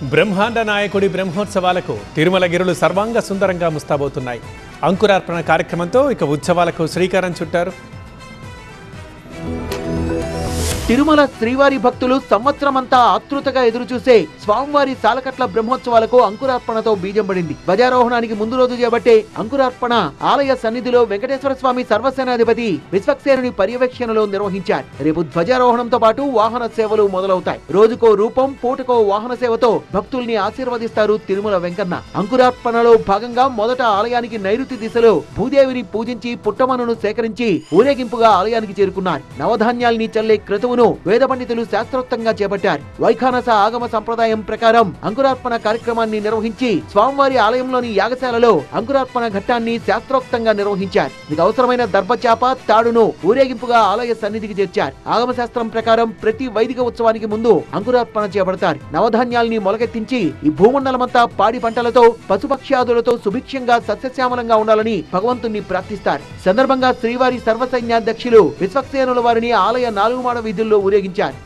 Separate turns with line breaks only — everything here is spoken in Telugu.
బ్రహ్మాండ నాయకుడి బ్రహ్మోత్సవాలకు తిరుమల గిరులు సర్వాంగ సుందరంగా ముస్తాబోతున్నాయి. అంకురార్పణ కార్యక్రమంతో ఇక ఉత్సవాలకు శ్రీకారం చుట్టారు.
తిరుమల శ్రీవారి భక్తులు సంవత్సరమంతా ఆతృతగా ఎదురుచూసే స్వామివారి సాలకట్ల బ్రహ్మోత్సవాలకు అంకురార్పణతో బీజం పడింది. ధ్వజారోహణానికి ముందు రోజు చేపట్టే అంకురార్పణ ఆలయ సన్నిధిలో వెంకటేశ్వర స్వామి సర్వసేనాధిపతి విశ్వక్సేనుని పర్యవేక్షణలో నిర్వహించారు. రేపు ధ్వజారోహణంతో పాటు వాహన సేవలు మొదలవుతాయి. రోజుకో రూపం, పూటకో వాహన సేవతో భక్తుల్ని ఆశీర్వదిస్తారు తిరుమల వెంకన్న. అంకురార్పణలో భాగంగా మొదట ఆలయానికి నైరుతి దిశలో భూదేవిని పూజించి పుట్టమనును సేకరించి ఊరేగింపుగా ఆలయానికి చేరుకున్నారు. నవధాన్యాల్ని చల్లే క్రతువును వేద పండితులు శాస్త్రోక్తంగా చేపట్టారు. వైఖానస ఆగమ సంప్రదాయం ప్రకారం అంకురార్పణ కార్యక్రమాన్ని నిర్వహించి స్వామివారి ఆలయంలోని యాగశాలలో అంకురార్పణ ఘట్టాన్ని శాస్త్రోక్తంగా నిర్వహించారు. మీకు అవసరమైన దర్భచాప, తాడును ఊరేగింపుగా ఆలయ సన్నిధికి చేర్చారు. ఆగమ శాస్త్రం ప్రకారం ప్రతి వైదిక ఉత్సవానికి ముందు అంకురార్పణ చేపడతారు. నవధాన్యాల్ని మొలకెత్తించి ఈ భూమండలమంతా పాడి పంటలతో, పశుపక్ష్యాదులతో సుభిక్షంగా సస్యశ్యామలంగా ఉండాలని భగవంతుణ్ణి ప్రార్థిస్తారు. సందర్భంగా శ్రీవారి సర్వసైన్యాధ్యక్షులు విశ్వక్సేనుల వారిని ఆలయ 4 మాడ వీధుల్లో ఊరేగించారు.